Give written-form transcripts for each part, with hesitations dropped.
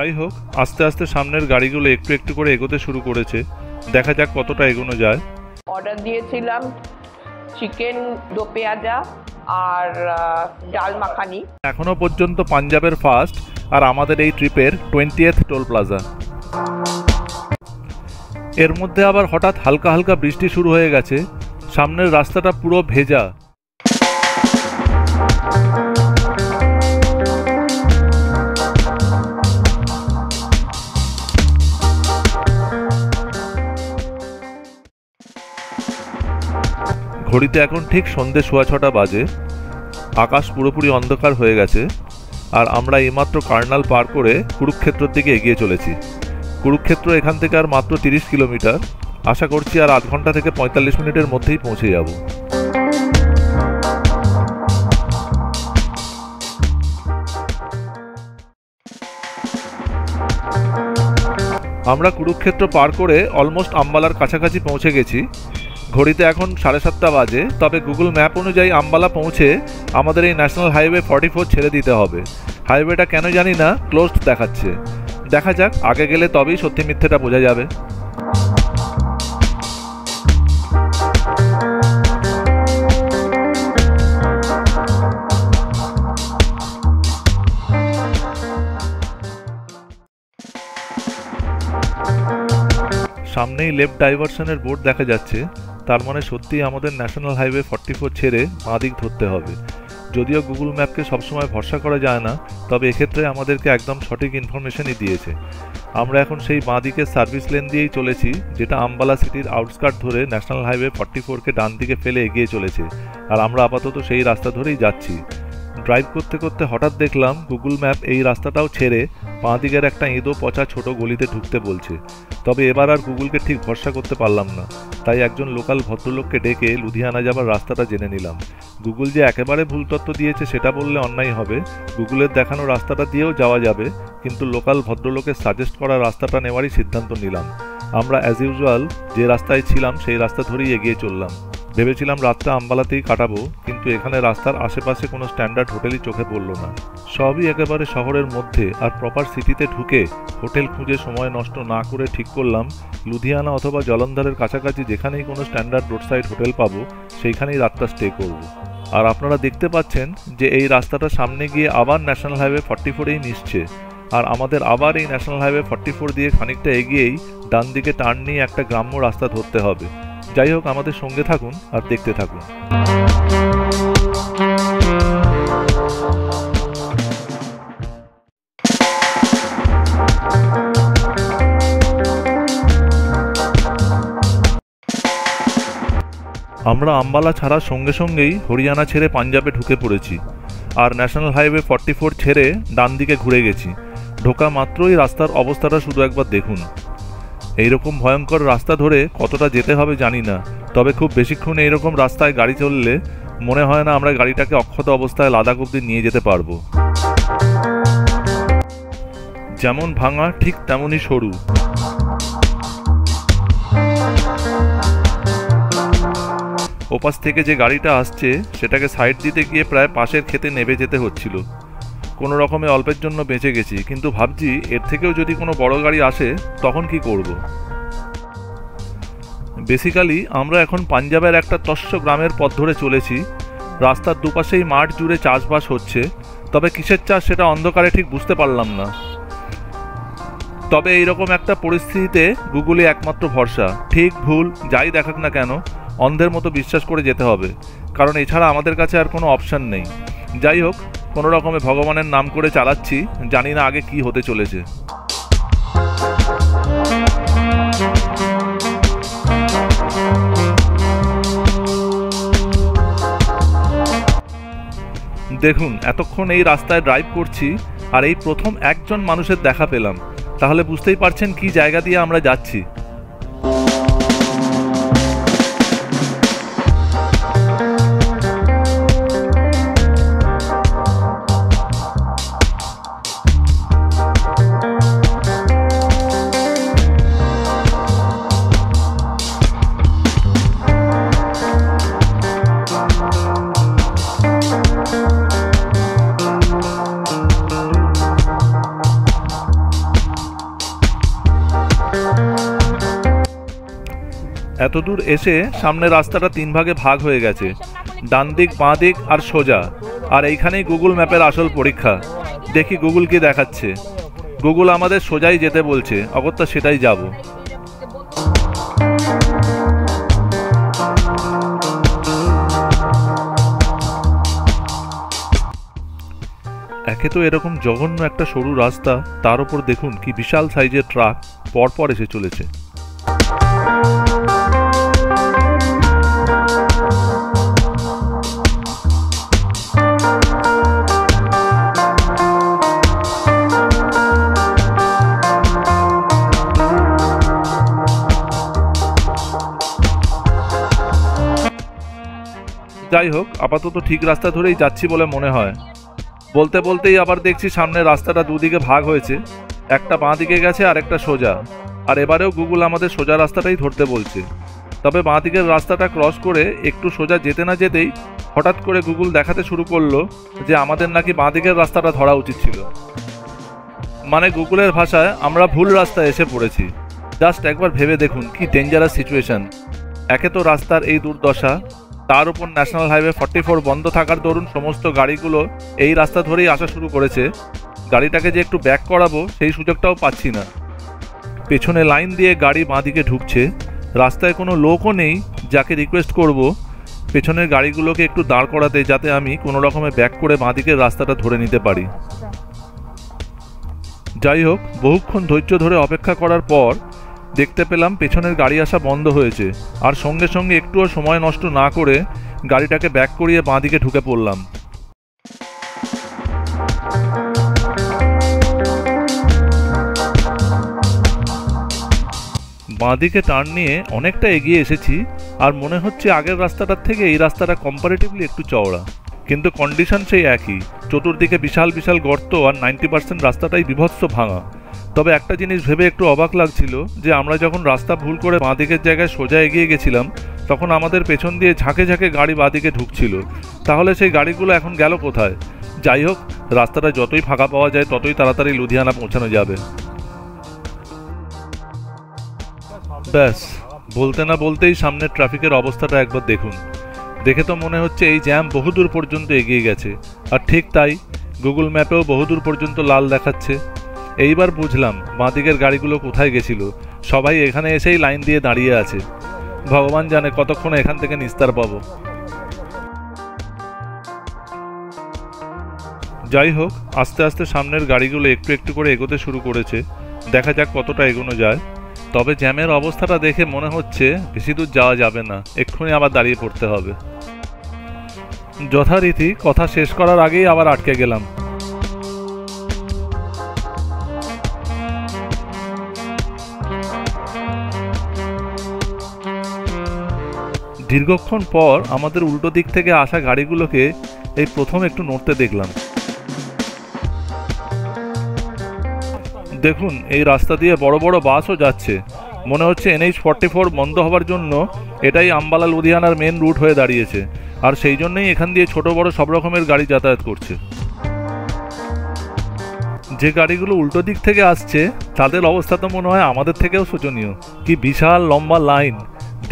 যাই হোক, আস্তে আস্তে সামনের গাড়িগুলো একটু একটু করে এগোতে শুরু করেছে। দেখা যাক কতটা এগোনো যায়। অর্ডার দিয়েছিলাম চিকেন দো পেঁয়াজা আর ডাল মাখানি। এখনো পর্যন্ত পাঞ্জাবের ফার্স্ট আর আমাদের এই ট্রিপের 20th টোল প্লাজা। এর মধ্যে আবার হঠাৎ হালকা হালকা বৃষ্টি শুরু হয়ে গেছে। সামনের রাস্তাটা পুরো ভেজা। ঘড়িতে এখন ঠিক সন্ধ্যে 6:15 বাজে। আকাশ পুরোপুরি অন্ধকার হয়ে গেছে আর আমরা এইমাত্র কার্নাল পার করে কুরুক্ষেত্রের দিকে এগিয়ে চলেছি। কুরুক্ষেত্র এখান থেকে আর মাত্র 30 কিলোমিটার। আশা করছি আর আধ ঘন্টা থেকে 45 মিনিটের মধ্যেই পৌঁছে যাব। আমরা কুরুক্ষেত্র পার করে অলমোস্ট আম্বালার কাছাকাছি পৌঁছে গেছি। ঘড়িতে এখন 7:30 বাজে। তবে গুগল ম্যাপ অনুযায়ী আম্বালা পৌঁছে আমাদের এই ন্যাশনাল হাইওয়ে 44 ছেড়ে দিতে হবে। হাইওয়েটা কেন জানি না ক্লোজড দেখাচ্ছে। দেখা যাক, আগে গেলে তবেই সত্যি মিথ্যেটা বোঝা যাবে। সামনেই লেফট ডাইভারশনের বোর্ড দেখা যাচ্ছে। তার মানে সত্যিই আমাদের ন্যাশনাল হাইওয়ে 44 ছেড়ে বাঁ দিক ধরতে হবে। যদিও গুগল ম্যাপকে সবসময় ভরসা করা যায় না, তবে এক্ষেত্রে আমাদেরকে একদম সঠিক ইনফরমেশনই দিয়েছে। আমরা এখন সেই বাঁ দিকের সার্ভিস লেন দিয়েই চলেছি, যেটা আম্বালা সিটির আউটস্কার্ট ধরে ন্যাশনাল হাইওয়ে 44কে ডান দিকে ফেলে এগিয়ে চলেছে। আর আমরা আপাতত সেই রাস্তা ধরেই যাচ্ছি। ড্রাইভ করতে করতে হঠাৎ দেখলাম গুগল ম্যাপ এই রাস্তাটাও ছেড়ে বাঁ দিকের একটা ইঁদো পচা ছোট গলিতে ঢুকতে বলছে। তবে এবার আর গুগলকে ঠিক ভরসা করতে পারলাম না, তাই একজন লোকাল ভদ্রলোককে ডেকে লুধিয়ানা যাবার রাস্তাটা জেনে নিলাম। গুগল যে একেবারে ভুল তথ্য দিয়েছে সেটা বললে অন্যায় হবে। গুগলের দেখানো রাস্তাটা দিয়েও যাওয়া যাবে, কিন্তু লোকাল ভদ্রলোকের সাজেস্ট করা রাস্তাটা নেওয়ারই সিদ্ধান্ত নিলাম। আমরা অ্যাজ ইউজুয়াল যে রাস্তায় ছিলাম সেই রাস্তা ধরেই এগিয়ে চললাম। ভেবেছিলাম রাতটা আম্বালাতেই কাটাবো, কিন্তু এখানে রাস্তার আশেপাশে কোনো স্ট্যান্ডার্ড হোটেলই চোখে পড়ল না। সবই একেবারে শহরের মধ্যে, আর প্রপার সিটিতে ঢুকে হোটেল খুঁজে সময় নষ্ট না করে ঠিক করলাম লুধিয়ানা অথবা জলন্ধরের কাছাকাছি যেখানেই কোনো স্ট্যান্ডার্ড রোড সাইড হোটেল পাবো সেইখানেই রাতটা স্টে করব। আর আপনারা দেখতে পাচ্ছেন যে এই রাস্তাটা সামনে গিয়ে আবার ন্যাশনাল হাইওয়ে 44এই মিশছে। আর আমাদের আবার এই ন্যাশনাল হাইওয়ে 44 দিয়ে খানিকটা এগিয়েই ডান দিকে টার্ন নিয়ে একটা গ্রাম্য রাস্তা ধরতে হবে। যাই হোক, আমাদের সঙ্গে থাকুন আর দেখতে থাকুন। আমরা আম্বালা ছাড়ার সঙ্গে সঙ্গেই হরিয়ানা ছেড়ে পাঞ্জাবে ঢুকে পড়েছি আর ন্যাশনাল হাইওয়ে 44 ছেড়ে ডান দিকে ঘুরে গেছি। ঢোকা মাত্রই রাস্তার অবস্থাটা শুধু একবার দেখুন। এইরকম ভয়ঙ্কর রাস্তা ধরে কতটা যেতে হবে জানি না, তবে খুব বেশিক্ষণ এইরকম রাস্তায় গাড়ি চললে মনে হয় না আমরা গাড়িটাকে অক্ষত অবস্থায় লাদাখ অবধি নিয়ে যেতে পারবো। যেমন ভাঙা ঠিক তেমনই সরু। ওপাশ থেকে যে গাড়িটা আসছে সেটাকে সাইড দিতে গিয়ে প্রায় পাশের ক্ষেতে নেমে যেতে হচ্ছিল। কোনো রকমে অল্পের জন্য বেঁচে গেছি, কিন্তু ভাবছি এর থেকেও যদি কোনো বড় গাড়ি আসে তখন কি করব। বেসিক্যালি আমরা এখন পাঞ্জাবের একটা তস্য গ্রামের পথ ধরে চলেছি। রাস্তার দুপাশেই মাঠ জুড়ে চাষবাস হচ্ছে, তবে কিসের চাষ সেটা অন্ধকারে ঠিক বুঝতে পারলাম না। তবে এইরকম একটা পরিস্থিতিতে গুগলই একমাত্র ভরসা। ঠিক ভুল যাই দেখাক না কেন অন্ধের মতো বিশ্বাস করে যেতে হবে, কারণ এছাড়া আমাদের কাছে আর কোনো অপশান নেই। যাই হোক, কোনো রকমে ভগবানের নাম করে চালাচ্ছি, জানি না আগে কি হতে চলেছে। দেখুন, এতক্ষণ এই রাস্তায় ড্রাইভ করছি আর এই প্রথম একজন মানুষের দেখা পেলাম। তাহলে বুঝতেই পারছেন কি জায়গা দিয়ে আমরা যাচ্ছি। এতদূর এসে সামনে রাস্তাটা 3 ভাগে ভাগ হয়ে গেছে, ডান দিক, বাঁ দিক আর সোজা। আর এইখানেই গুগল ম্যাপের আসল পরীক্ষা। দেখি গুগল কি দেখাচ্ছে। গুগল আমাদের সোজাই যেতে বলছে, অগত্যা সেটাই যাব। একে তো এরকম জঘন্য একটা সরু রাস্তা, তার উপর দেখুন কি বিশাল সাইজের ট্রাক পরপর এসে চলেছে। যাই হোক, আপাতত ঠিক রাস্তা ধরেই যাচ্ছি বলে মনে হয়। বলতে বলতেই আবার দেখছি সামনে রাস্তাটা দুদিকে ভাগ হয়েছে, একটা বাঁ দিকে গেছে আর একটা সোজা। আর এবারেও গুগল আমাদের সোজা রাস্তাটাই ধরতে বলছে। তবে বাঁ দিকের রাস্তাটা ক্রস করে একটু সোজা যেতে না যেতেই হঠাৎ করে গুগল দেখাতে শুরু করলো যে আমাদের নাকি বাঁ দিকের রাস্তাটা ধরা উচিত ছিল। মানে গুগলের ভাষায় আমরা ভুল রাস্তায় এসে পড়েছি। জাস্ট একবার ভেবে দেখুন কি ডেঞ্জারাস সিচুয়েশন। একে তো রাস্তার এই দুর্দশা, তার উপর ন্যাশনাল হাইওয়ে 44 বন্ধ থাকার দরুন সমস্ত গাড়িগুলো এই রাস্তা ধরেই আসা শুরু করেছে। গাড়িটাকে যে একটু ব্যাক করাবো সেই সুযোগটাও পাচ্ছি না। পেছনে লাইন দিয়ে গাড়ি বাঁদিকে ঢুকছে, রাস্তায় কোনো লোকও নেই যাকে রিকোয়েস্ট করব পেছনের গাড়িগুলোকে একটু দাঁড় করাতে, যাতে আমি কোনো রকমে ব্যাক করে বাঁদিকের রাস্তাটা ধরে নিতে পারি। যাই হোক, বহুক্ষণ ধৈর্য ধরে অপেক্ষা করার পর দেখতে পেলাম পেছনের গাড়ি আসা বন্ধ হয়েছে। আর সঙ্গে সঙ্গে একটুও সময় নষ্ট না করে গাড়িটাকে ব্যাক করিয়ে বাঁদিকে ঢুকে পড়লাম। বাঁদিকে টার্ন নিয়ে অনেকটা এগিয়ে এসেছি, আর মনে হচ্ছে আগের রাস্তাটার থেকে এই রাস্তাটা কম্পারেটিভলি একটু চওড়া, কিন্তু কন্ডিশন সেই একই। চতুর্দিকে বিশাল বিশাল গর্ত, আর 90% রাস্তাটাই বিভৎস ভাঙা। তবে একটা জিনিস ভেবে একটু অবাক লাগছিল যে আমরা যখন রাস্তা ভুল করে বাঁদিকের জায়গায় সোজা এগিয়ে গেছিলাম, তখন আমাদের পেছন দিয়ে ঝাঁকে ঝাঁকে গাড়ি বাঁদিকে ঢুকছিল। তাহলে সেই গাড়িগুলো এখন গেল কোথায়? যাই হোক, রাস্তাটা যতই ফাঁকা পাওয়া যায় ততই তাড়াতাড়ি লুধিয়ানা পৌঁছানো যাবে। ব্যাস, বলতে না বলতেই সামনের ট্রাফিকের অবস্থাটা একবার দেখুন। দেখে তো মনে হচ্ছে এই জ্যাম বহুদূর পর্যন্ত এগিয়ে গেছে। আর ঠিক তাই, গুগল ম্যাপেও বহুদূর পর্যন্ত লাল দেখাচ্ছে। এইবার বুঝলাম বাঁদিকের গাড়িগুলো কোথায় গেছিল। সবাই এখানে এসেই লাইন দিয়ে দাঁড়িয়ে আছে। ভগবান জানে কতক্ষণে এখান থেকে নিস্তার পাবো। যাই হোক, আস্তে আস্তে সামনের গাড়িগুলো একটু একটু করে এগোতে শুরু করেছে। দেখা যাক কতটা এগোনো যায়। তবে জ্যামের অবস্থাটা দেখে মনে হচ্ছে বেশি দূর যাওয়া যাবে না, এক্ষুনি আবার দাঁড়িয়ে পড়তে হবে। যথারীতি কথা শেষ করার আগেই আবার আটকে গেলাম। দীর্ঘক্ষণ পর আমাদের উল্টো দিক থেকে আসা গাড়িগুলোকে এই প্রথম একটু নড়তে দেখলাম। দেখুন, এই রাস্তা দিয়ে বড় বড় বাসও যাচ্ছে। মনে হচ্ছে NH44 বন্ধ হওয়ার জন্য এটাই আম্বালা লুধিয়ানার মেন রুট হয়ে দাঁড়িয়েছে, আর সেই জন্যই এখান দিয়ে ছোট বড় সব রকমের গাড়ি যাতায়াত করছে। যে গাড়িগুলো উল্টো দিক থেকে আসছে তাদের অবস্থা তো মনে হয় আমাদের থেকেও শোচনীয়। কি বিশাল লম্বা লাইন,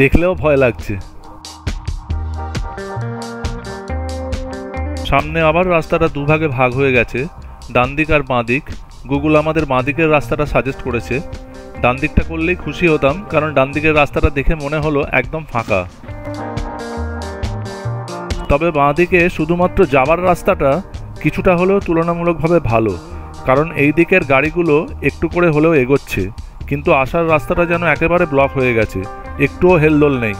দেখলেও ভয় লাগছে। সামনে আবার রাস্তাটা দুভাগে ভাগ হয়ে গেছে, ডান দিক আর বাঁ দিক। গুগল আমাদের বাঁ দিকের রাস্তাটা সাজেস্ট করেছে। ডান দিকটা করলেই খুশি হতাম, কারণ ডান দিকের রাস্তাটা দেখে মনে হলো একদম ফাঁকা। তবে বাঁ দিকে শুধুমাত্র যাওয়ার রাস্তাটা কিছুটা হলেও তুলনামূলকভাবে ভালো, কারণ এই দিকের গাড়িগুলো একটু করে হলেও এগোচ্ছে, কিন্তু আসার রাস্তাটা যেন একেবারে ব্লক হয়ে গেছে, একটুও হেলদোল নেই।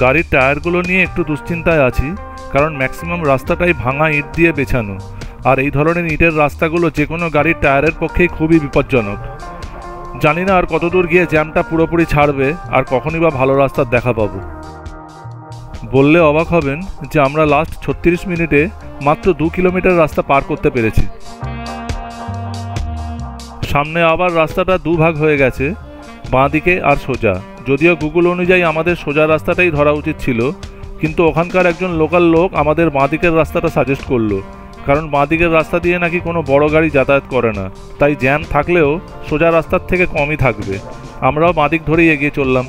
গাড়ির টায়ারগুলো নিয়ে একটু দুশ্চিন্তায় আছি, কারণ ম্যাক্সিমাম রাস্তাটাই ভাঙা ইট দিয়ে বেছানো, আর এই ধরনের ইটের রাস্তাগুলো যে কোনো গাড়ির টায়ারের পক্ষেই খুবই বিপজ্জনক। জানি না আর কতদূর গিয়ে জ্যামটা পুরোপুরি ছাড়বে, আর কখনই বা ভালো রাস্তার দেখা পাবো। বললে অবাক হবেন যে আমরা লাস্ট 36 মিনিটে মাত্র 2 কিলোমিটার রাস্তা পার করতে পেরেছি। সামনে আবার রাস্তাটা দুভাগ হয়ে গেছে, বাঁ দিকে আর সোজা। যদিও গুগল অনুযায়ী আমাদের সোজা রাস্তাটাই ধরা উচিত ছিল, কিন্তু ওখানকার একজন লোকাল লোক আমাদের বাঁ দিকের রাস্তাটা সাজেস্ট করলো, কারণ বাঁ দিকের রাস্তা দিয়ে নাকি কোনো বড় গাড়ি যাতায়াত করে না, তাই জ্যাম থাকলেও সোজা রাস্তার থেকে কমই থাকবে। আমরাও বাঁদিক ধরেই এগিয়ে চললাম।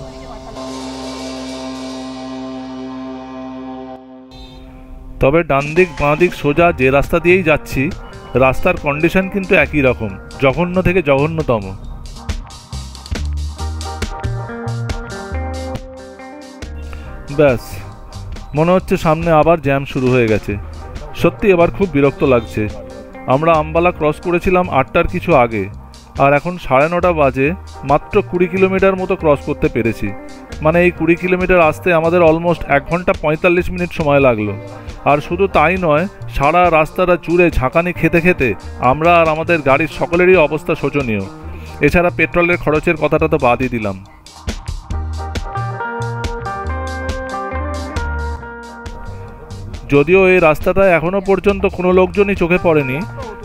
তবে ডান দিক বাঁ দিক সোজা যে রাস্তা দিয়েই যাচ্ছি, রাস্তার কন্ডিশন কিন্তু একই রকম, জঘন্য থেকে জঘন্যতম। ব্যাস, মনে হচ্ছে সামনে আবার জ্যাম শুরু হয়ে গেছে। সত্যি এবার খুব বিরক্ত লাগছে। আমরা আম্বালা ক্রস করেছিলাম 8টার কিছু আগে, আর এখন 9:30 বাজে, মাত্র 20 কিলোমিটার মতো ক্রস করতে পেরেছি। মানে এই 20 কিলোমিটার আসতে আমাদের অলমোস্ট 1 ঘন্টা 45 মিনিট সময় লাগলো। আর শুধু তাই নয়, সারা রাস্তাটা জুড়ে ঝাঁকানি খেতে খেতে আমরা আর আমাদের গাড়ির সকলেরই অবস্থা শোচনীয়। এছাড়া পেট্রোলের খরচের কথাটা তো বাদই দিলাম। যদিও এই রাস্তাটা এখনো পর্যন্ত কোনো লোকজনই চোখে পড়েনি,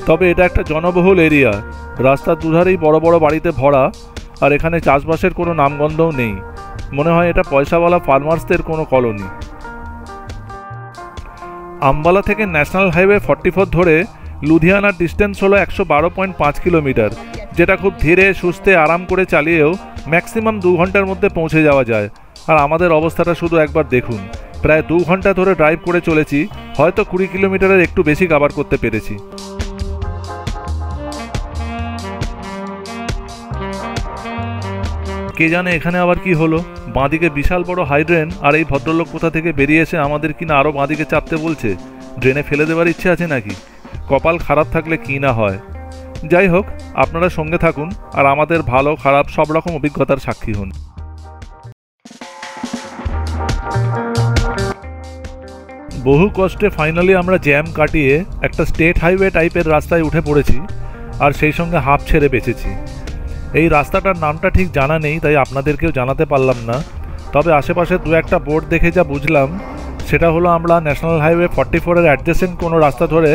তবে এটা একটা জনবহুল এরিয়া। রাস্তার দুধারেই বড় বড় বাড়িতে ভরা, আর এখানে চাষবাসের কোনো নামগন্ধও নেই। মনে হয় এটা পয়সাওয়ালা ফার্মার্সদের কোনো কলোনি। আম্বালা থেকে ন্যাশনাল হাইওয়ে 44 ধরে লুধিয়ানার ডিস্টেন্স হলো 112.5 কিলোমিটার, যেটা খুব ধীরে সুস্থে আরাম করে চালিয়েও ম্যাক্সিমাম 2 ঘন্টার মধ্যে পৌঁছে যাওয়া যায়। আর আমাদের অবস্থাটা শুধু একবার দেখুন, প্রায় 2 ঘন্টা ধরে ড্রাইভ করে চলেছি, হয়তো 20 কিলোমিটারের একটু বেশি কভার করতে পেরেছি। কে জানে এখানে আবার কি হলো। বাঁদিকে বিশাল বড় হাইড্রেন, আর এই ভদ্রলোক কোথা থেকে বেরিয়ে এসে আমাদের কিনা আরও বাঁদিকে চাপতে বলছে। ড্রেনে ফেলে দেওয়ার ইচ্ছে আছে নাকি? কপাল খারাপ থাকলে কি না হয়। যাই হোক, আপনারা সঙ্গে থাকুন আর আমাদের ভালো খারাপ সব রকম অভিজ্ঞতার সাক্ষী হন। বহু কষ্টে ফাইনালি আমরা জ্যাম কাটিয়ে একটা স্টেট হাইওয়ে টাইপের রাস্তায় উঠে পড়েছি, আর সেই সঙ্গে হাঁপ ছেড়ে বেঁচেছি। এই রাস্তাটার নামটা ঠিক জানা নেই, তাই আপনাদেরকেও জানাতে পারলাম না। তবে আশেপাশে 2-1টা বোর্ড দেখে যা বুঝলাম, সেটা হলো আমরা ন্যাশনাল হাইওয়ে 44-এর অ্যাডজেসেন্ট কোনো রাস্তা ধরে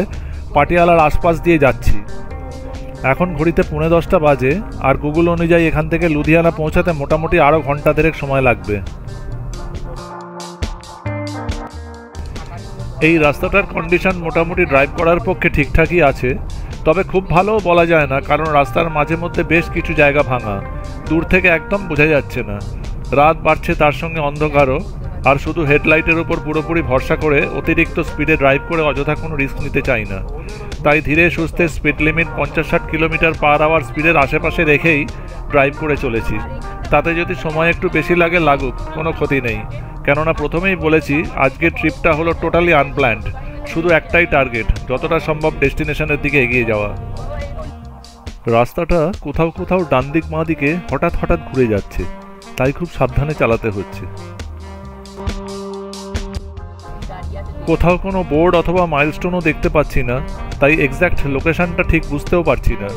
পাটিয়ালার আশপাশ দিয়ে যাচ্ছি। এখন ঘড়িতে 10:45 বাজে, আর গুগল অনুযায়ী এখান থেকে লুধিয়ানা পৌঁছাতে মোটামুটি আরও ঘন্টা দেড়েক সময় লাগবে। এই রাস্তাটার কন্ডিশন মোটামুটি ড্রাইভ করার পক্ষে ঠিকঠাকই আছে, তবে খুব ভালোও বলা যায় না, কারণ রাস্তার মাঝে মধ্যে বেশ কিছু জায়গা ভাঙা, দূর থেকে একদম বোঝা যাচ্ছে না। রাত বাড়ছে, তার সঙ্গে অন্ধকারও, আর শুধু হেডলাইটের উপর পুরোপুরি ভরসা করে অতিরিক্ত স্পিডে ড্রাইভ করে অযথা কোনো রিস্ক নিতে চাই না। তাই ধীরে সুস্থে speed limit 50-60 kilometre per hour স্পিডের আশেপাশে রেখেই ড্রাইভ করে চলেছি। তাতে যদি সময় একটু বেশি লাগে লাগুক, কোনো ক্ষতি নেই। কেননা প্রথমেই বলেছি, আজকের ট্রিপটা হলো টোটালি আনপ্ল্যান্ড। শুধু একটাই টার্গেট, যতটা সম্ভব ডেস্টিনেশনের দিকে এগিয়ে যাওয়া। রাস্তাটা কোথাও কোথাও ডান দিক বাঁ দিকে হঠাৎ হঠাৎ ঘুরে যাচ্ছে, তাই খুব সাবধানে চালাতে হচ্ছে। কোথাও কোনো বোর্ড অথবা মাইলস্টোনও দেখতে পাচ্ছি না, তাই এক্স্যাক্ট লোকেশনটা ঠিক বুঝতেও পারছি না,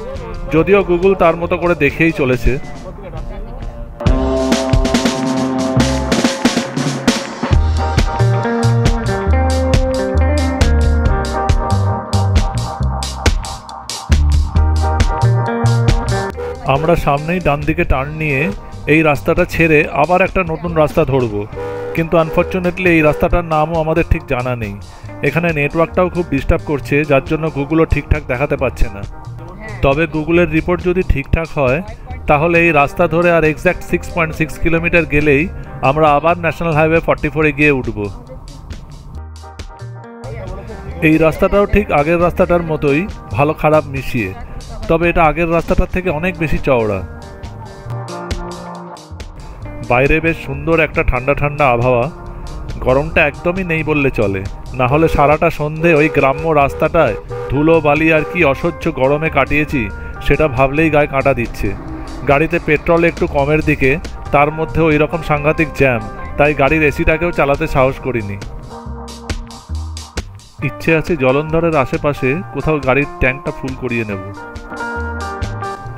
যদিও গুগল তার মতো করে দেখেই চলেছে। আমরা সামনেই ডান দিকে টার্ন নিয়ে এই রাস্তাটা ছেড়ে আবার একটা নতুন রাস্তা ধরব, কিন্তু আনফর্চুনেটলি এই রাস্তাটার নামও আমাদের ঠিক জানা নেই। এখানে নেটওয়ার্কটাও খুব ডিস্টার্ব করছে, যার জন্য গুগলও ঠিকঠাক দেখাতে পারছে না। তবে গুগলের রিপোর্ট যদি ঠিকঠাক হয়, তাহলে এই রাস্তা ধরে আর এক্স্যাক্ট 6.6 কিলোমিটার গেলেই আমরা আবার ন্যাশনাল হাইওয়ে 44-এ গিয়ে উঠব। এই রাস্তাটাও ঠিক আগের রাস্তাটার মতোই, ভালো খারাপ মিশিয়ে, তবে এটা আগের রাস্তাটার থেকে অনেক বেশি চওড়া। বাইরে বেশ সুন্দর একটা ঠান্ডা ঠান্ডা আবহাওয়া, গরমটা একদমই নেই বললে চলে। না হলে সারাটা সন্ধে ওই গ্রাম্য রাস্তাটায় ধুলো বালি আর কি অসহ্য গরমে কাটিয়েছি, সেটা ভাবলেই গায়ে কাঁটা দিচ্ছে। গাড়িতে পেট্রোল একটু কমের দিকে, তার মধ্যে ওই রকম সাংঘাতিক জ্যাম, তাই গাড়ির এসিটাকেও চালাতে সাহস করিনি। ইচ্ছে আছে জলন্ধরের আশেপাশে কোথাও গাড়ির ট্যাঙ্কটা ফুল করিয়ে নেব।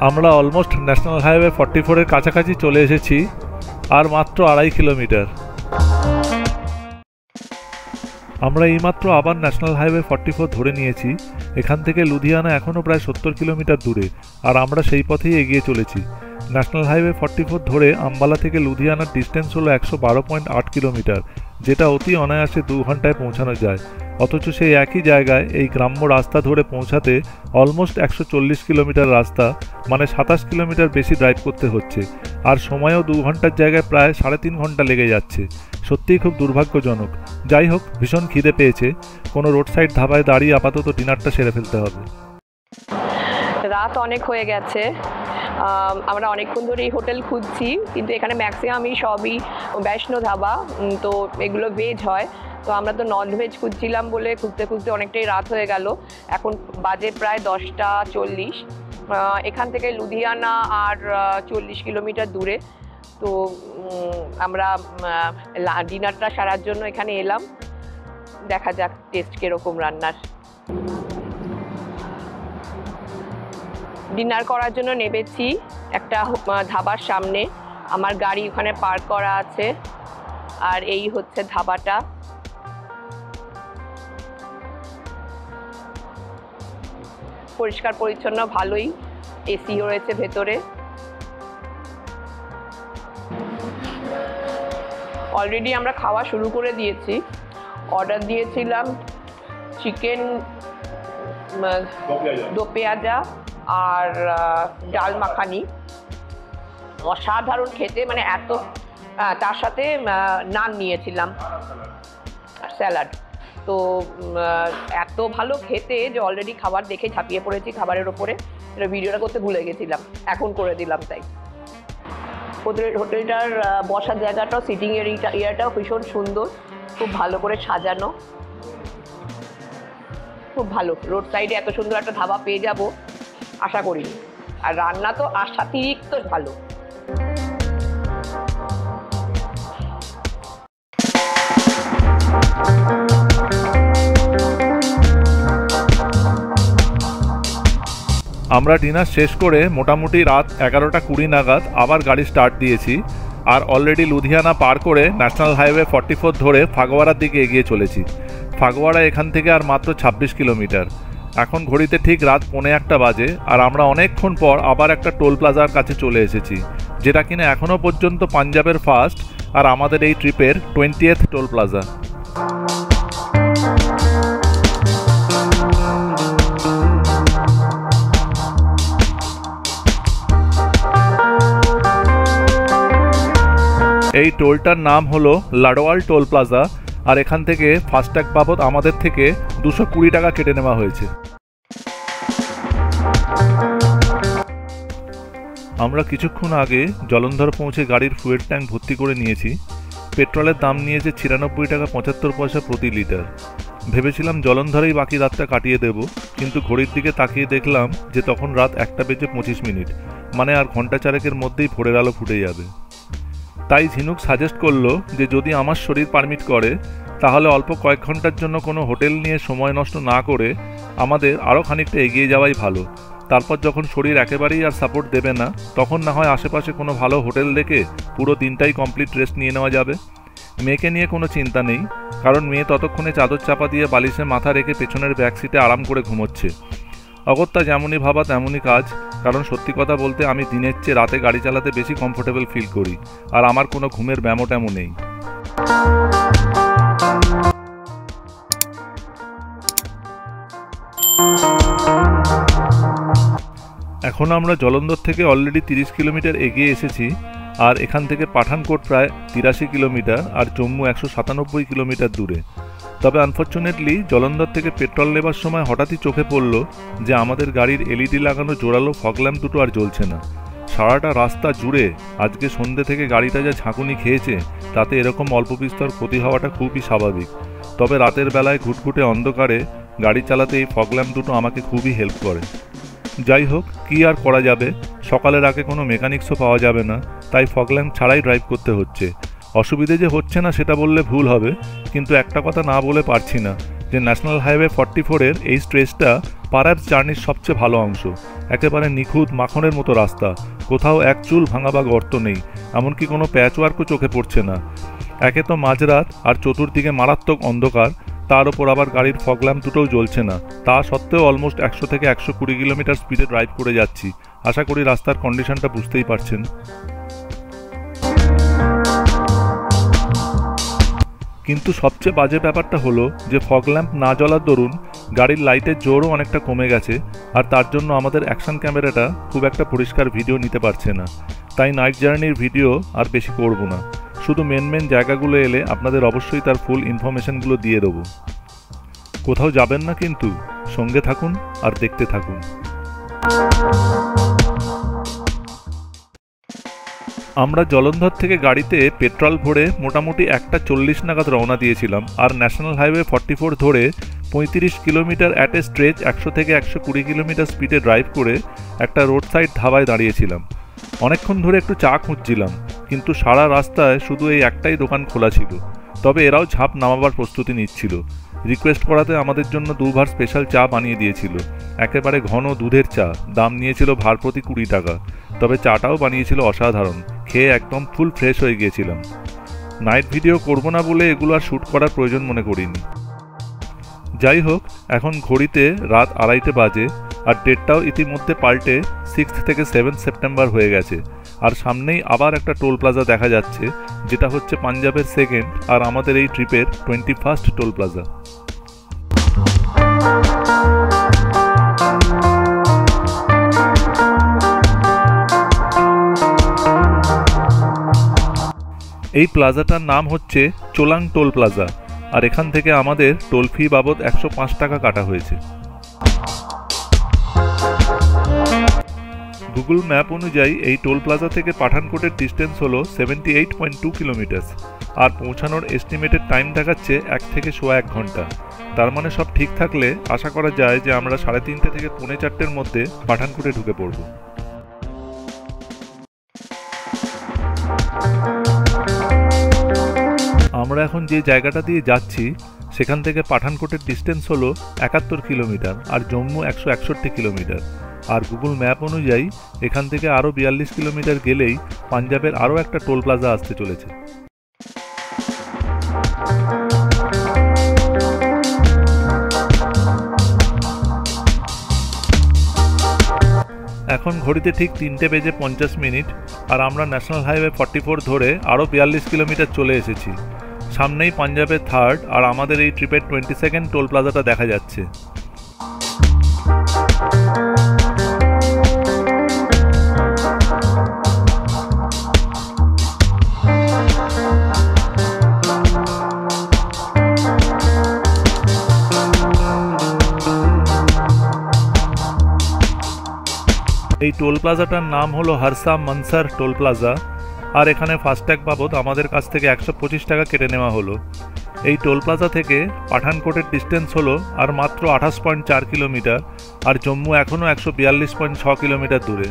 আমরা অলমোস্ট ন্যাশনাল হাইওয়ে 44-এর কাছাকাছি চলে এসেছি, আর মাত্র 2.5 কিলোমিটার। আমরা এইমাত্র আবার ন্যাশনাল হাইওয়ে 44 ধরে নিয়েছি। এখান থেকে লুধিয়ানা এখনও প্রায় 70 কিলোমিটার দূরে, আর আমরা সেই পথেই এগিয়ে চলেছি। ন্যাশনাল হাইওয়ে 44 ধরে আম্বালা থেকে লুধিয়ানার ডিস্টেন্স হলো 112.8 কিলোমিটার, যেটা অতি অনায়াসে 2 ঘন্টায় পৌঁছানো যায়। অথচ সেই একই জায়গায় এই গ্রাম্য রাস্তা ধরে পৌঁছাতে অলমোস্ট 140 কিলোমিটার রাস্তা, মানে 27 কিলোমিটার বেশি ড্রাইভ করতে হচ্ছে, আর সময়ও 2 ঘন্টার জায়গায় প্রায় 3.5 ঘন্টা লেগে যাচ্ছে। সত্যিই খুব দুর্ভাগ্যজনক। যাই হোক, ভীষণ খিদে পেয়েছে, কোনো রোড সাইড ধাবায় দাঁড়িয়ে আপাতত ডিনারটা সেরে ফেলতে হবে। রাত অনেক হয়ে গেছে, আমরা অনেকক্ষণ ধরে এই হোটেল খুঁজছি, কিন্তু এখানে ম্যাক্সিমামই সবই বৈষ্ণব ধাবা, তো এগুলো ভেজ হয়। তো আমরা তো নন ভেজ খুঁজছিলাম বলে খুঁজতে খুঁজতে অনেকটাই রাত হয়ে গেল। এখন বাজে প্রায় 10:40। এখান থেকে লুধিয়ানা আর 40 কিলোমিটার দূরে। তো আমরা ডিনারটা সারার জন্য এখানে এলাম। দেখা যাক টেস্ট কীরকম রান্নার। ডিনার করার জন্য নেমেছি একটা ধাবার সামনে। আমার গাড়ি ওখানে পার্ক করা আছে, আর এই হচ্ছে ধাবাটা। পরিষ্কার পরিচ্ছন্ন, ভালোই, এসিও রয়েছে ভেতরে। অলরেডি আমরা খাওয়া শুরু করে দিয়েছি। অর্ডার দিয়েছিলাম চিকেন দো পেঁয়াজা আর ডাল মাখানি। অসাধারণ খেতে, মানে এত, তার সাথে নান নিয়েছিলাম আর স্যালাড। তো এত ভালো খেতে যে অলরেডি খাবার দেখে ঝাঁপিয়ে পড়েছি খাবারের ওপরে। এটা ভিডিওটা করতে ভুলে গেছিলাম, এখন করে দিলাম। তাই হোটেলটার বসার জায়গাটাও, সিটিং এরিয়াটাও ভীষণ সুন্দর, খুব ভালো করে সাজানো, খুব ভালো। রোড সাইডে এত সুন্দর একটা ধাবা পেয়ে যাব আশা করিনি। আর রান্না তো আশাতিরিক্ত ভালো। আমরা ডিনার শেষ করে মোটামুটি রাত 11:20 নাগাদ আবার গাড়ি স্টার্ট দিয়েছি, আর অলরেডি লুধিয়ানা পার করে ন্যাশনাল হাইওয়ে 44 ধরে ফাগওয়ারার দিকে এগিয়ে চলেছি। ফাগওয়ারা এখান থেকে আর মাত্র 26 কিলোমিটার। এখন ঘড়িতে ঠিক রাত 1:45 বাজে, আর আমরা অনেকক্ষণ পর আবার একটা টোল প্লাজার কাছে চলে এসেছি, যেটা কিনা এখনও পর্যন্ত পাঞ্জাবের ফার্স্ট আর আমাদের এই ট্রিপের 20th টোল প্লাজা। এই টোলটার নাম হলো লাডওয়াল টোল প্লাজা, আর এখান থেকে ফাস্ট্যাগ বাবদ আমাদের থেকে 220 টাকা কেটে নেওয়া হয়েছে। আমরা কিছুক্ষণ আগে জলন্ধর পৌঁছে গাড়ির ফুয়েল ট্যাঙ্ক ভর্তি করে নিয়েছি। পেট্রোলের দাম নিয়েছে 96 টাকা 75 পয়সা প্রতি লিটার। ভেবেছিলাম জলন্ধরেই বাকি রাতটা কাটিয়ে দেব, কিন্তু ঘড়ির দিকে তাকিয়ে দেখলাম যে তখন রাত 1:25, মানে আর ঘন্টা চারেকের মধ্যেই ভোরের আলো ফুটে যাবে। তাই ঝিনুক সাজেস্ট করলো যে যদি আমার শরীর পারমিট করে তাহলে অল্প কয়েক ঘন্টার জন্য কোনো হোটেল নিয়ে সময় নষ্ট না করে আমাদের আরও খানিকটা এগিয়ে যাওয়াই ভালো। তারপর যখন শরীর একেবারেই আর সাপোর্ট দেবে না, তখন না হয় আশেপাশে কোনো ভালো হোটেল দেখে পুরো দিনটাই কমপ্লিট রেস্ট নিয়ে নেওয়া যাবে। মেয়েকে নিয়ে কোনো চিন্তা নেই, কারণ মেয়ে ততক্ষণে চাদর চাপা দিয়ে বালিশে মাথা রেখে পেছনের ব্যাক সিটে আরাম করে ঘুমোচ্ছে। অগত্যা যেমনই ভাবা তেমনই কাজ, কারণ সত্যি কথা বলতে আমি দিনের চেয়ে রাতে গাড়ি চালাতে বেশি কমফোর্টেবল ফিল করি, আর আমার কোনো ঘুমের ব্যামো ট্যামো নেই। এখন আমরা জলন্ধর থেকে অলরেডি 30 কিলোমিটার এগিয়ে এসেছি, আর এখান থেকে পাঠানকোট প্রায় 83 কিলোমিটার আর জম্মু 197 কিলোমিটার দূরে। তবে আনফর্চুনেটলি জলন্ধর থেকে পেট্রোল নেবার সময় হঠাৎই চোখে পড়ল যে আমাদের গাড়ির এলইডি লাগানো জোরালো ফগ ল্যাম্প দুটো আর জ্বলছে না। সারাটা রাস্তা জুড়ে আজকে সন্ধ্যে থেকে গাড়িটা যা ঝাঁকুনি খেয়েছে, তাতে এরকম অল্প বিস্তর ক্ষতি হওয়াটা খুবই স্বাভাবিক। তবে রাতের বেলায় ঘুটঘুটে অন্ধকারে গাড়ি চালাতে এই ফগ ল্যাম্প দুটো আমাকে খুবই হেল্প করে। যাই হোক, কি আর করা যাবে, সকালের আগে কোনো মেকানিক্সও পাওয়া যাবে না, তাই ফগ ল্যাম্প ছাড়াই ড্রাইভ করতে হচ্ছে। অসুবিধে যে হচ্ছে না সেটা বললে ভুল হবে, কিন্তু একটা কথা না বলে পারছি না যে ন্যাশনাল হাইওয়ে 44-এর এই স্ট্রেচটা পারহ্যাপস জার্নির সবচেয়ে ভালো অংশ। একেবারে নিখুঁত মাখনের মতো রাস্তা, কোথাও এক চুল ভাঙা বা গর্ত নেই, এমনকি কোনো প্যাচওয়ার্কও চোখে পড়ছে না। একে তো মাঝরাত আর চতুর্দিকে মারাত্মক অন্ধকার, তার ওপর আবার গাড়ির ফগ ল্যাম্প দুটোও জ্বলছে না। তা সত্ত্বেও অলমোস্ট 100 থেকে 120 কিলোমিটার স্পিডে ড্রাইভ করে যাচ্ছি। আশা করি রাস্তার কন্ডিশনটা বুঝতেই পারছেন। কিন্তু সবচেয়ে বাজে ব্যাপারটা হলো যে ফগ ল্যাম্প না জ্বলার দরুন গাড়ির লাইটের জোরও অনেকটা কমে গেছে, আর তার জন্য আমাদের অ্যাকশন ক্যামেরাটা খুব একটা পরিষ্কার ভিডিও নিতে পারছে না। তাই নাইট জার্নির ভিডিও আর বেশি করব না, শুধু মেন জায়গাগুলো এলে আপনাদের অবশ্যই তার ফুল ইনফরমেশনগুলো দিয়ে দেবো। কোথাও যাবেন না কিন্তু, সঙ্গে থাকুন আর দেখতে থাকুন। আমরা জলন্ধর থেকে গাড়িতে পেট্রোল ভরে মোটামুটি 1:40 নাগাদ রওনা দিয়েছিলাম, আর ন্যাশনাল হাইওয়ে 44 ধরে 35 কিলোমিটার অ্যাট এ স্ট্রেচ 100 থেকে 120 কিলোমিটার স্পিডে ড্রাইভ করে একটা রোড সাইড ধাবায় দাঁড়িয়েছিলাম। অনেকক্ষণ ধরে একটু চা খুঁজছিলাম, কিন্তু সারা রাস্তায় শুধু এই একটাই দোকান খোলা ছিল। তবে এরাও ঝাঁপ নামাবার প্রস্তুতি নিচ্ছিল। রিকোয়েস্ট করাতে আমাদের জন্য 2 ভার স্পেশাল চা বানিয়ে দিয়েছিল। একেবারে ঘন দুধের চা, দাম নিয়েছিল ভার প্রতি 20 টাকা। তবে চাটাও বানিয়েছিল অসাধারণ, খেয়ে একদম ফুল ফ্রেশ হয়ে গিয়েছিলাম। নাইট ভিডিও করব না বলে এগুলো আর শ্যুট করার প্রয়োজন মনে করিনি। যাই হোক, এখন ঘড়িতে রাত 2:30 বাজে, আর ডেটটাও ইতিমধ্যে পাল্টে 6 থেকে 7 সেপ্টেম্বর হয়ে গেছে। আর সামনেই আবার একটা টোল প্লাজা দেখা যাচ্ছে, যেটা হচ্ছে পাঞ্জাবের সেকেন্ড আর আমাদের এই ট্রিপের 21st টোল প্লাজা। এই প্লাজাটার নাম হচ্ছে চোলাং টোল প্লাজা, আর এখান থেকে আমাদের টোল ফি বাবদ 105 টাকা কাটা হয়েছে। গুগল ম্যাপ অনুযায়ী এই টোল প্লাজা থেকে পাঠানকোটের ডিস্টেন্স হলো 78.2 কিলোমিটার, আর পৌঁছানোর এস্টিমেটেড টাইম দেখাচ্ছে 1 থেকে 1.25 ঘন্টা। তার মানে সব ঠিক থাকলে আশা করা যায় যে আমরা 3:30 থেকে 4:45-এর মধ্যে পাঠানকোটে ঢুকে পড়ব। আমরা এখন যে জায়গাটা দিয়ে যাচ্ছি সেখান থেকে পাঠানকোটের ডিস্টেন্স হলো 71 কিলোমিটার, আর জম্মু 161 কিলোমিটার। আর গুগল ম্যাপ অনুযায়ী এখান থেকে আরও 42 কিলোমিটার গেলেই পাঞ্জাবের আরও একটা টোল প্লাজা আসতে চলেছে। এখন ঘড়িতে ঠিক 3:50, আর আমরা ন্যাশনাল হাইওয়ে 44 ধরে আরও 42 কিলোমিটার চলে এসেছি। সামনেই পাঞ্জাবের 3rd আর আমাদের এই ট্রিপের 22nd টোল প্লাজাটা দেখা যাচ্ছে। এই টোল প্লাজাটার নাম হলো হরসা মনসার টোল প্লাজা, আর এখানে ফাস্ট্যাগ বাবদ আমাদের কাছ থেকে 125 টাকা কেটে নেওয়া হলো। এই টোল প্লাজা থেকে পাঠানকোটের ডিস্টেন্স হলো আর মাত্র 28.4 কিলোমিটার, আর জম্মু এখনও 142.6 কিলোমিটার দূরে।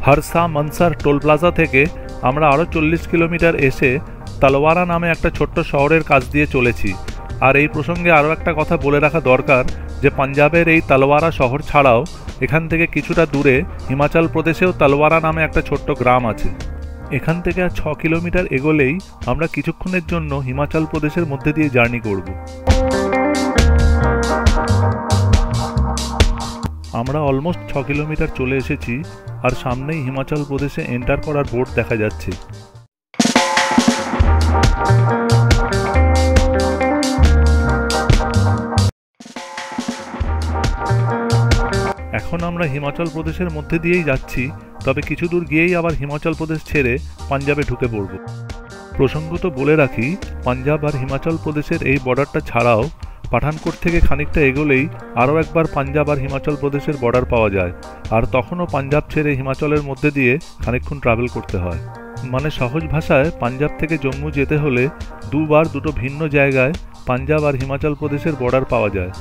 হরসা মনসার টোল প্লাজা থেকে আমরা আরও 40 কিলোমিটার এসে তালওয়ারা নামে একটা ছোট্ট শহরের কাছ দিয়ে চলেছি। আর এই প্রসঙ্গে আরও একটা কথা বলে রাখা দরকার যে পাঞ্জাবের এই তালওয়ারা শহর ছাড়াও এখান থেকে কিছুটা দূরে হিমাচল প্রদেশেও তালওয়ারা নামে একটা ছোট্ট গ্রাম আছে। এখান থেকে আর 6 কিলোমিটার এগোলেই আমরা কিছুক্ষণের জন্য হিমাচল প্রদেশের মধ্যে দিয়ে জার্নি করব। আমরা অলমোস্ট 6 কিলোমিটার চলে এসেছি, আর সামনেই হিমাচল প্রদেশে এন্টার করার বোর্ড দেখা যাচ্ছে। এখন আমরা হিমাচল প্রদেশের মধ্যে দিয়েই যাচ্ছি, তবে কিছু দূর গিয়েই আবার হিমাচল প্রদেশ ছেড়ে পাঞ্জাবে ঢুকে পড়ব। প্রসঙ্গত বলে রাখি, পাঞ্জাব আর হিমাচল প্রদেশের এই বর্ডারটা ছাড়াও পাঠানকোট থেকে খানিকটা এগোলেই আরও একবার পাঞ্জাব আর হিমাচল প্রদেশের বর্ডার পাওয়া যায়, আর তখনও পাঞ্জাব ছেড়ে হিমাচলের মধ্যে দিয়ে খানিকক্ষণ ট্রাভেল করতে হয়। মানে সহজ ভাষায় পাঞ্জাব থেকে জম্মু যেতে হলে দুবার দুটো ভিন্ন জায়গায় পাঞ্জাব আর হিমাচল প্রদেশের বর্ডার পাওয়া যায়।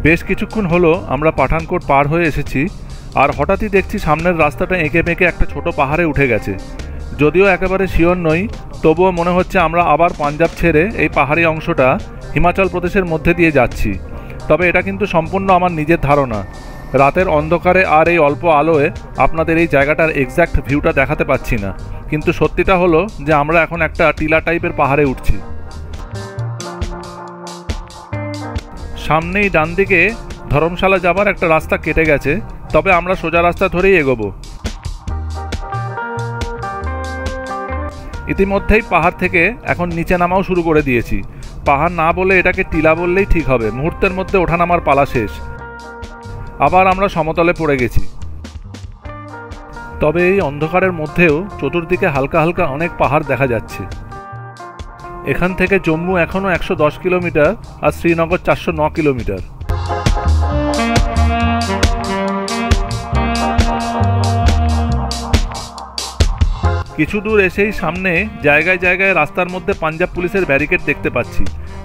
বেশ কিছুক্ষণ হলো আমরা পাঠানকোট পার হয়ে এসেছি, আর হঠাৎই দেখছি সামনের রাস্তাটা এঁকে বেঁকে একটা ছোট পাহাড়ে উঠে গেছে। যদিও একেবারে শিওর নই, তবুও মনে হচ্ছে আমরা আবার পাঞ্জাব ছেড়ে এই পাহাড়ি অংশটা হিমাচল প্রদেশের মধ্যে দিয়ে যাচ্ছি। তবে এটা কিন্তু সম্পূর্ণ আমার নিজের ধারণা। রাতের অন্ধকারে আর এই অল্প আলোয় আপনাদের এই জায়গাটার এক্স্যাক্ট ভিউটা দেখাতে পাচ্ছি না, কিন্তু সত্যিটা হলো যে আমরা এখন একটা টিলা টাইপের পাহাড়ে উঠছি। সামনেই ডান দিকে ধর্মশালা যাবার একটা রাস্তা কেটে গেছে, তবে আমরা সোজা রাস্তা ধরেই এগোবো। ইতিমধ্যেই পাহাড় থেকে এখন নিচে নামাও শুরু করে দিয়েছি। পাহাড় না বলে এটাকে টিলা বললেই ঠিক হবে। মুহূর্তের মধ্যে ওঠানামার পালা শেষ। আবার আমরা সমতলে পড়ে গেছি। তবে এই অন্ধকারের মধ্যেও চতুর্দিকে হালকা হালকা অনেক পাহাড় দেখা যাচ্ছে। এখান থেকে জম্মু এখনও 110 কিলোমিটার আর শ্রীনগর 409 কিলোমিটার। কিছু দূর এসেই সামনে জায়গায় জায়গায় রাস্তার মধ্যে পাঞ্জাব পুলিশের ব্যারিকেড দেখতে পাচ্ছি,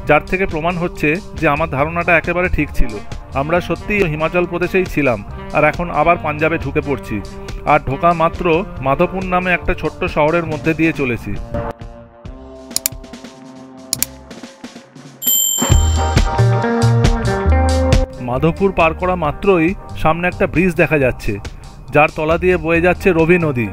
যার থেকে প্রমাণ হচ্ছে যে আমার ধারণাটা একেবারে ঠিক ছিল। আমরা সত্যিই হিমাচল প্রদেশেই ছিলাম আর এখন আবার পাঞ্জাবে ঢুকে পড়ছি। আর ঢোকা মাত্র মাধবপুর নামে একটা ছোট্ট শহরের মধ্যে দিয়ে চলেছি। মাধবপুর পার করা মাত্রই সামনে একটা ব্রিজ দেখা যাচ্ছে, যার তলা দিয়ে বয়ে যাচ্ছে রবি নদী।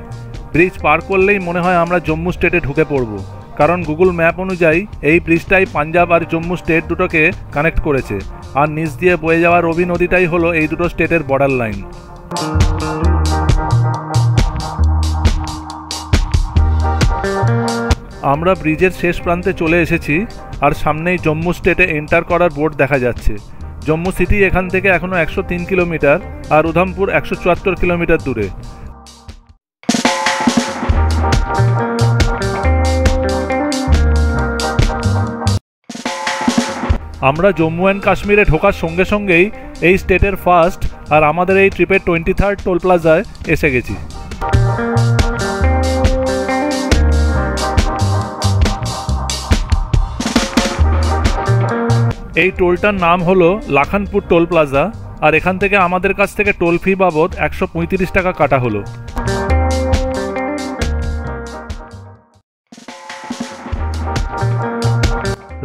ব্রিজ পার করলেই মনে হয় আমরা জম্মু স্টেটে ঢুকে পড়ব, কারণ গুগল ম্যাপ অনুযায়ী এই ব্রিজটাই পাঞ্জাব আর জম্মু স্টেট দুটোকে কানেক্ট করেছে। আর নিচ দিয়ে বয়ে যাওয়া রবি নদীটাই হলো এই দুটো স্টেটের বর্ডার লাইন। আমরা ব্রিজের শেষ প্রান্তে চলে এসেছি আর সামনেই জম্মু স্টেটে এন্টার করার বোর্ড দেখা যাচ্ছে। জম্মু সিটি এখান থেকে এখনও 103 কিলোমিটার আর উধমপুর 174 কিলোমিটার দূরে। আমরা জম্মু অ্যান্ড কাশ্মীরে ঢোকার সঙ্গে সঙ্গেই এই স্টেটের ফার্স্ট আর আমাদের এই ট্রিপের 23rd টোল প্লাজায় এসে গেছি। এই টোলটার নাম হলো লাখানপুর টোল প্লাজা আর এখান থেকে আমাদের কাছ থেকে টোল ফি বাবদ 135 টাকা কাটা হলো।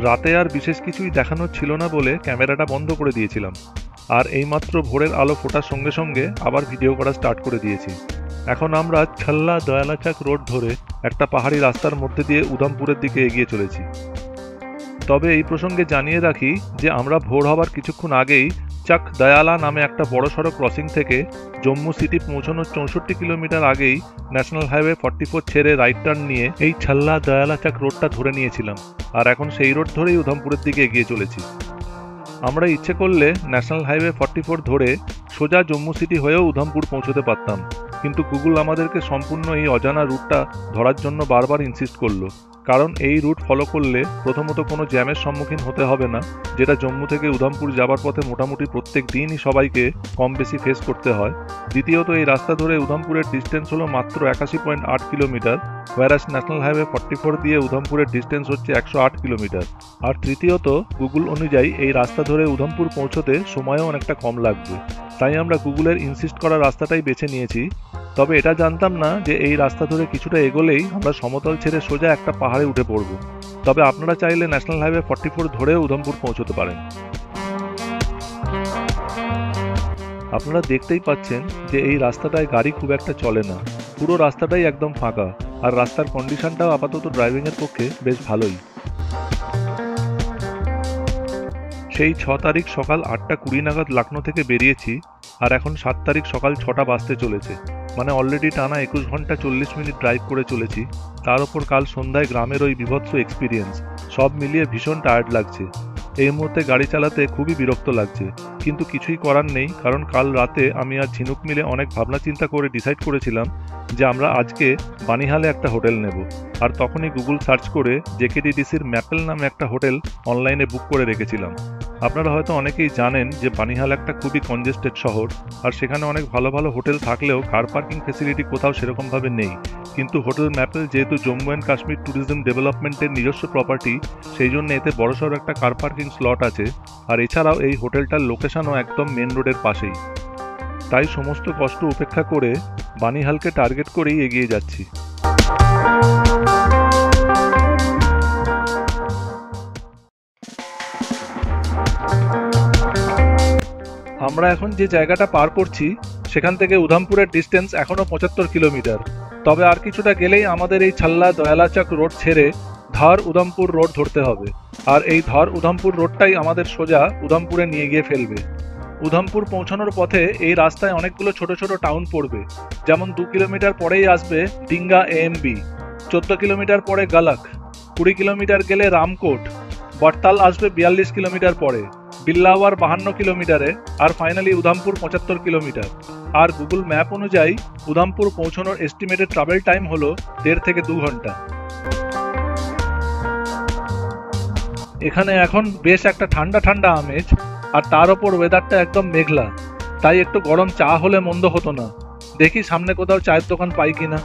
রাতে আর বিশেষ কিছুই দেখানোর ছিল না বলে ক্যামেরাটা বন্ধ করে দিয়েছিলাম, আর এইমাত্র ভোরের আলো ফোটার সঙ্গে সঙ্গে আবার ভিডিও করা স্টার্ট করে দিয়েছি। এখন আমরা ছল্লা দয়ালাচাক রোড ধরে একটা পাহাড়ি রাস্তার মধ্যে দিয়ে উধমপুরের দিকে এগিয়ে চলেছি। তবে এই প্রসঙ্গে জানিয়ে রাখি যে আমরা ভোর হবার কিছুক্ষণ আগেই চাক দয়ালা নামে একটা বড়সড় ক্রসিং থেকে জম্মু সিটি পৌঁছানোর 64 কিলোমিটার আগেই ন্যাশনাল হাইওয়ে 44 ছেড়ে রাইট টার্ন নিয়ে এই ছল্লা দয়ালাচাক রোডটা ধরে নিয়েছিলাম, আর এখন সেই রোড ধরেই উধমপুরের দিকে এগিয়ে চলেছি। আমরা ইচ্ছে করলে ন্যাশনাল হাইওয়ে 44 ধরে সোজা জম্মু সিটি হয়েও উধমপুর পৌঁছতে পারতাম, কিন্তু গুগল আমাদেরকে সম্পূর্ণ এই অজানা রুটটা ধরার জন্য বারবার ইনসিস্ট করলো। কারণ এই রুট ফলো করলে প্রথমত কোনো জ্যামের সম্মুখীন হতে হবে না, যেটা জম্মু থেকে উধমপুর যাবার পথে মোটামুটি প্রত্যেক দিনই সবাইকে কম বেশি ফেস করতে হয়। দ্বিতীয়ত এই রাস্তা ধরে উধমপুরের ডিস্টেন্স হলো মাত্র 81.8 কিলোমিটার, ওয়ারাস ন্যাশনাল হাইওয়ে 44 দিয়ে উধমপুরের ডিস্টেন্স হচ্ছে 108 কিলোমিটার। আর তৃতীয়ত গুগল অনুযায়ী এই রাস্তা ধরে উধমপুর পৌঁছতে সময়ও অনেকটা কম লাগবে, তাই আমরা গুগলের ইনসিস্ট করা রাস্তাটাই বেছে নিয়েছি। তবে এটা জানতাম না যে এই রাস্তা ধরে কিছুটা এগোলেই আমরা সমতল ছেড়ে সোজা একটা পাহাড়ে উঠে পড়ব। তবে আপনারা চাইলে ন্যাশনাল হাইওয়ে 44 ধরেও উধমপুর পৌঁছতে পারেন। আপনারা দেখতেই পাচ্ছেন যে এই রাস্তাটায় গাড়ি খুব একটা চলে না, পুরো রাস্তাটাই একদম ফাঁকা, আর রাস্তার কন্ডিশনটাও আপাতত ড্রাইভিংয়ের পক্ষে বেশ ভালোই। সেই 6 তারিখ সকাল 8:20 নাগাদ লখনৌ থেকে বেরিয়েছি, আর এখন 7 তারিখ সকাল 6টা বাজতে চলেছে। মানে অলরেডি টানা 21 ঘন্টা 40 মিনিট ড্রাইভ করে চলেছি। তার ওপর কাল সন্ধ্যায় গ্রামের ওই বিভৎস এক্সপিরিয়েন্স, সব মিলিয়ে ভীষণ টায়ার্ড লাগছে। এই মুহূর্তে গাড়ি চালাতে খুবই বিরক্ত লাগছে, কিন্তু কিছুই করার নেই, কারণ কাল রাতে আমি আর ঝিনুক মিলে অনেক ভাবনা চিন্তা করে ডিসাইড করেছিলাম যে আমরা আজকে বানিহালে একটা হোটেল নেব। আর তখনই গুগল সার্চ করে জেকেডিডিসির ম্যাপেল নামে একটা হোটেল অনলাইনে বুক করে রেখেছিলাম। আপনারা হয়তো অনেকেই জানেন যে বানিহাল একটা খুবই কনজেস্টেড শহর, আর সেখানে অনেক ভালো ভালো হোটেল থাকলেও কার পার্কিং ফেসিলিটি কোথাও সেরকমভাবে নেই। কিন্তু হোটেল ম্যাপেল যেহেতু জম্মু অ্যান্ড কাশ্মীর ট্যুরিজম ডেভেলপমেন্টের নিজস্ব প্রপার্টি, সেই জন্য এতে বড়সড় একটা কার পার্কিং স্লট আছে। আর এছাড়াও এই হোটেলটার লোকেশনও একদম মেন রোডের পাশেই। তাই সমস্ত কষ্ট উপেক্ষা করে বানিহালকে টার্গেট করেই এগিয়ে যাচ্ছি। আমরা এখন যে জায়গাটা পার করছি সেখান থেকে উধমপুরের ডিস্টেন্স এখনও 75 কিলোমিটার। তবে আর কিছুটা গেলেই আমাদের এই ছাল্লা দয়ালাচাক রোড ছেড়ে ধর উধমপুর রোড ধরতে হবে। আর এই ধর উধমপুর রোডটাই আমাদের সোজা উধমপুরে নিয়ে গিয়ে ফেলবে। উধমপুর পৌঁছানোর পথে এই রাস্তায় অনেকগুলো ছোট ছোট টাউন পড়বে, যেমন 2 কিলোমিটার পরেই আসবে ডিঙ্গা এএমবি, 14 কিলোমিটার পরে গালাক, 20 কিলোমিটার গেলে রামকোট, বটতাল আসবে 42 কিলোমিটার পরে, বিল্লাওয়ার 52 কিলোমিটারে, আর ফাইনালি উধমপুর 75 কিলোমিটার। আর গুগল ম্যাপ অনুযায়ী উধমপুর পৌঁছানোর এস্টিমেটেড ট্রাভেল টাইম হলো 1.5 থেকে 2 ঘন্টা। এখানে এখন বেশ একটা ঠান্ডা ঠান্ডা আমেজ, আর তার ওপর ওয়েদারটা একদম মেঘলা, তাই একটু গরম চা হলে মন্দ হতো না। দেখি সামনে কোথাও চায়ের দোকান পাই কিনা।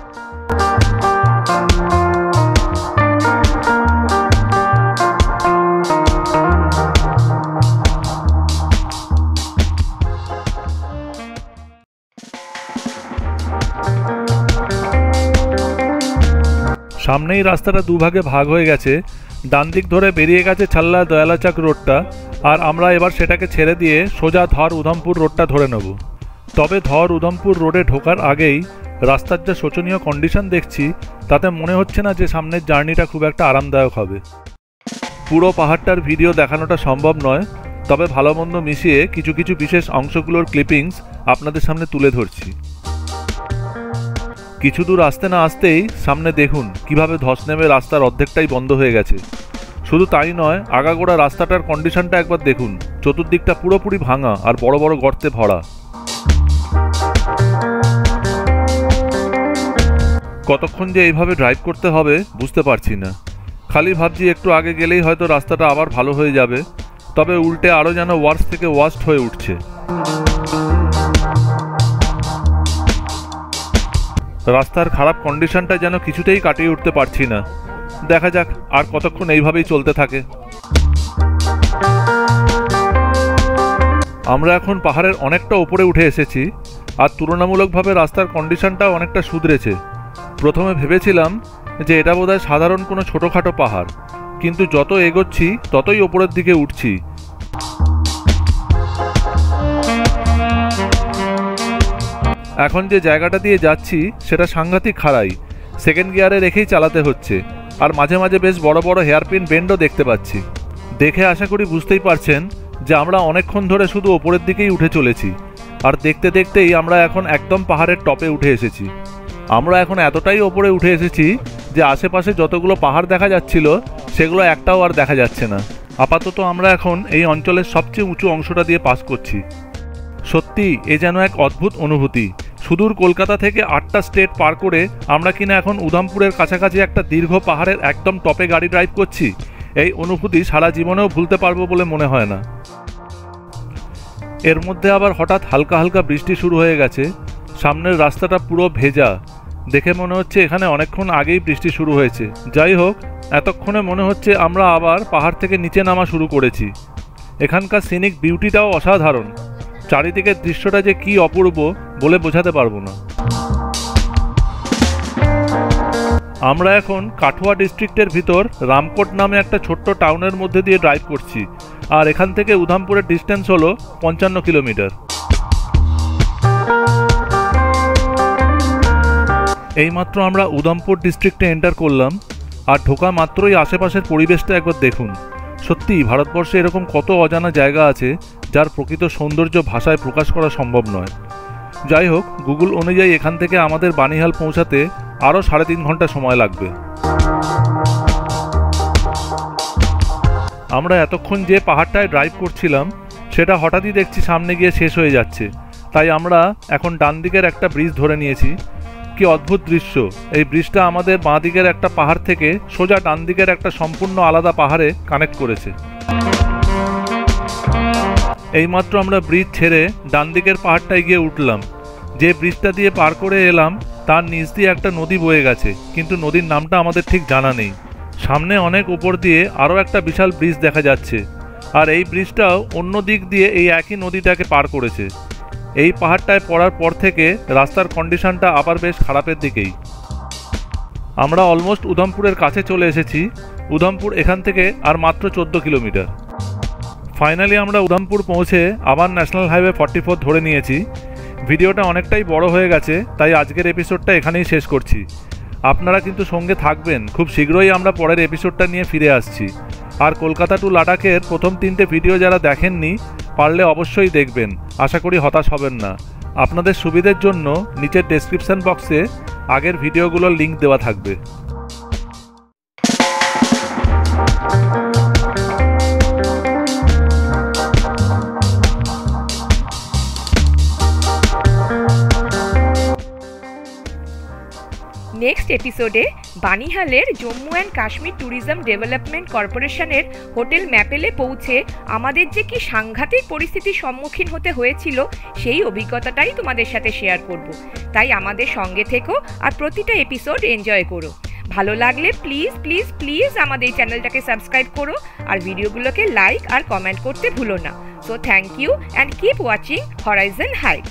সামনেই রাস্তাটা দুভাগে ভাগ হয়ে গেছে, ডান দিক ধরে বেরিয়ে গেছে ছাল্লা দয়ালাচাক রোডটা, আর আমরা এবার সেটাকে ছেড়ে দিয়ে সোজা ধর উধমপুর রোডটা ধরে নেব। তবে ধর উধমপুর রোডে ঢোকার আগেই রাস্তার যে শোচনীয় কন্ডিশন দেখছি, তাতে মনে হচ্ছে না যে সামনের জার্নিটা খুব একটা আরামদায়ক হবে। পুরো পাহাড়টার ভিডিও দেখানোটা সম্ভব নয়, তবে ভালো মন্দ মিশিয়ে কিছু কিছু বিশেষ অংশগুলোর ক্লিপিংস আপনাদের সামনে তুলে ধরছি। কিছু দূর আসতে না আসতেই সামনে দেখুন কিভাবে ধস নেমে রাস্তার অর্ধেকটাই বন্ধ হয়ে গেছে। শুধু তাই নয়, আগাগোড়া রাস্তাটার কন্ডিশনটা একবার দেখুন, চতুর্দিকটা পুরোপুরি ভাঙা আর বড় বড় গর্তে ভরা। কতক্ষণ যে এইভাবে ড্রাইভ করতে হবে বুঝতে পারছি না। খালি ভাবছি একটু আগে গেলেই হয়তো রাস্তাটা আবার ভালো হয়ে যাবে, তবে উল্টে আরও যেন ওয়ার্স্ট থেকে ওয়ার্স্ট হয়ে উঠছে। রাস্তার খারাপ কন্ডিশনটা যেন কিছুতেই কাটিয়ে উঠতে পারছি না। দেখা যাক আর কতক্ষণ এইভাবেই চলতে থাকে। আমরা এখন পাহাড়ের অনেকটা উপরে উঠে এসেছি, আর তুলনামূলকভাবে রাস্তার কন্ডিশনটাও অনেকটা সুধরেছে। প্রথমে ভেবেছিলাম যে এটা বোধহয় সাধারণ কোনো ছোটোখাটো পাহাড়, কিন্তু যত এগোচ্ছি ততই ওপরের দিকে উঠছি। এখন যে জায়গাটা দিয়ে যাচ্ছি সেটা সাংঘাতিক খাড়াই, সেকেন্ড গিয়ারে রেখেই চালাতে হচ্ছে, আর মাঝে মাঝে বেশ বড় বড় হেয়ারপিন বেন্ডও দেখতে পাচ্ছি। দেখে আশা করি বুঝতেই পারছেন যে আমরা অনেকক্ষণ ধরে শুধু ওপরের দিকেই উঠে চলেছি, আর দেখতে দেখতেই আমরা এখন একদম পাহাড়ের টপে উঠে এসেছি। আমরা এখন এতটাই ওপরে উঠে এসেছি যে আশেপাশে যতগুলো পাহাড় দেখা যাচ্ছিল সেগুলো একটাও আর দেখা যাচ্ছে না। আপাতত আমরা এখন এই অঞ্চলের সবচেয়ে উঁচু অংশটা দিয়ে পাস করছি। সত্যি এ যেন এক অদ্ভুত অনুভূতি। সুদূর কলকাতা থেকে 8টা স্টেট পার করে আমরা কিনা এখন উধমপুরের কাছাকাছি একটা দীর্ঘ পাহাড়ের একদম টপে গাড়ি ড্রাইভ করছি। এই অনুভূতি সারা জীবনেও ভুলতে পারবো বলে মনে হয় না। এর মধ্যে আবার হঠাৎ হালকা হালকা বৃষ্টি শুরু হয়ে গেছে। সামনের রাস্তাটা পুরো ভেজা, দেখে মনে হচ্ছে এখানে অনেকক্ষণ আগেই বৃষ্টি শুরু হয়েছে। যাই হোক, এতক্ষণে মনে হচ্ছে আমরা আবার পাহাড় থেকে নিচে নামা শুরু করেছি। এখানকার সিনিক বিউটিটাও অসাধারণ। চারিদিকের দৃশ্যটা যে কি অপূর্ব বলে বোঝাতে পারবো না। আমরা এখন কাঠুয়া ডিস্ট্রিক্টের ভিতর রামকোট নামে একটা ছোট্ট টাউনের মধ্যে দিয়ে ড্রাইভ করছি, আর এখান থেকে উধমপুরের ডিস্টেন্স হলো 55 কিলোমিটার। এইমাত্র আমরা উধমপুর ডিস্ট্রিক্টে এন্টার করলাম, আর ঢোকা মাত্রই আশেপাশের পরিবেশটা একবার দেখুন। সত্যি ভারতবর্ষে এরকম কত অজানা জায়গা আছে যার প্রকৃত সৌন্দর্য ভাষায় প্রকাশ করা সম্ভব নয়। যাই হোক, গুগল অনুযায়ী এখান থেকে আমাদের বানিহাল পৌঁছাতে আরও 3.5 ঘন্টা সময় লাগবে। আমরা এতক্ষণ যে পাহাড়টায় ড্রাইভ করছিলাম সেটা হঠাৎই দেখছি সামনে গিয়ে শেষ হয়ে যাচ্ছে, তাই আমরা এখন ডান দিকের একটা ব্রিজ ধরে নিয়েছি। কি অদ্ভুত দৃশ্য! এই ব্রিজটা আমাদের বাঁ দিকের একটা পাহাড় থেকে সোজা ডান দিকের একটা সম্পূর্ণ আলাদা পাহাড়ে কানেক্ট করেছে। এইমাত্র আমরা ব্রিজ ছেড়ে ডান দিকের পাহাড়টায় গিয়ে উঠলাম। যে ব্রিজটা দিয়ে পার করে এলাম তার নিচ দিয়ে একটা নদী বয়ে গেছে, কিন্তু নদীর নামটা আমাদের ঠিক জানা নেই। সামনে অনেক উপর দিয়ে আরও একটা বিশাল ব্রিজ দেখা যাচ্ছে, আর এই ব্রিজটাও অন্য দিক দিয়ে এই একই নদীটাকে পার করেছে। এই পাহাড়টায় পড়ার পর থেকে রাস্তার কন্ডিশনটা আবার বেশ খারাপের দিকেই। আমরা অলমোস্ট উধমপুরের কাছে চলে এসেছি। উধমপুর এখান থেকে আর মাত্র 14 কিলোমিটার। ফাইনালি আমরা উধমপুর পৌঁছে আবার ন্যাশনাল হাইওয়ে 44 ধরে নিয়েছি। ভিডিওটা অনেকটাই বড় হয়ে গেছে, তাই আজকের এপিসোডটা এখানেই শেষ করছি। আপনারা কিন্তু সঙ্গে থাকবেন, খুব শীঘ্রই আমরা পরের এপিসোডটা নিয়ে ফিরে আসছি। আর কলকাতা টু লাদাখের প্রথম 3টে ভিডিও যারা দেখেননি, পারলে অবশ্যই দেখবেন, আশা করি হতাশ হবেন না। আপনাদের সুবিধের জন্য নিচের ডেসক্রিপশন বক্সে আগের ভিডিওগুলোর লিঙ্ক দেওয়া থাকবে। নেক্সট এপিসোডে বানিহালের Jammu and Kashmir tourism development কর্পোরেশনের হোটেল ম্যাপেলে পৌঁছে আমাদের যে কি সাংঘাতিক পরিস্থিতির সম্মুখীন হতে হয়েছিল সেই অভিজ্ঞতাটাই তোমাদের সাথে শেয়ার করব। তাই আমাদের সঙ্গে থেকো আর প্রতিটা এপিসোড এনজয় করো। ভালো লাগলে প্লিজ প্লিজ প্লিজ আমাদের এই চ্যানেলটাকে সাবস্ক্রাইব করো আর ভিডিওগুলোকে লাইক আর কমেন্ট করতে ভুলো না। So thank you and keep watching horizon hike.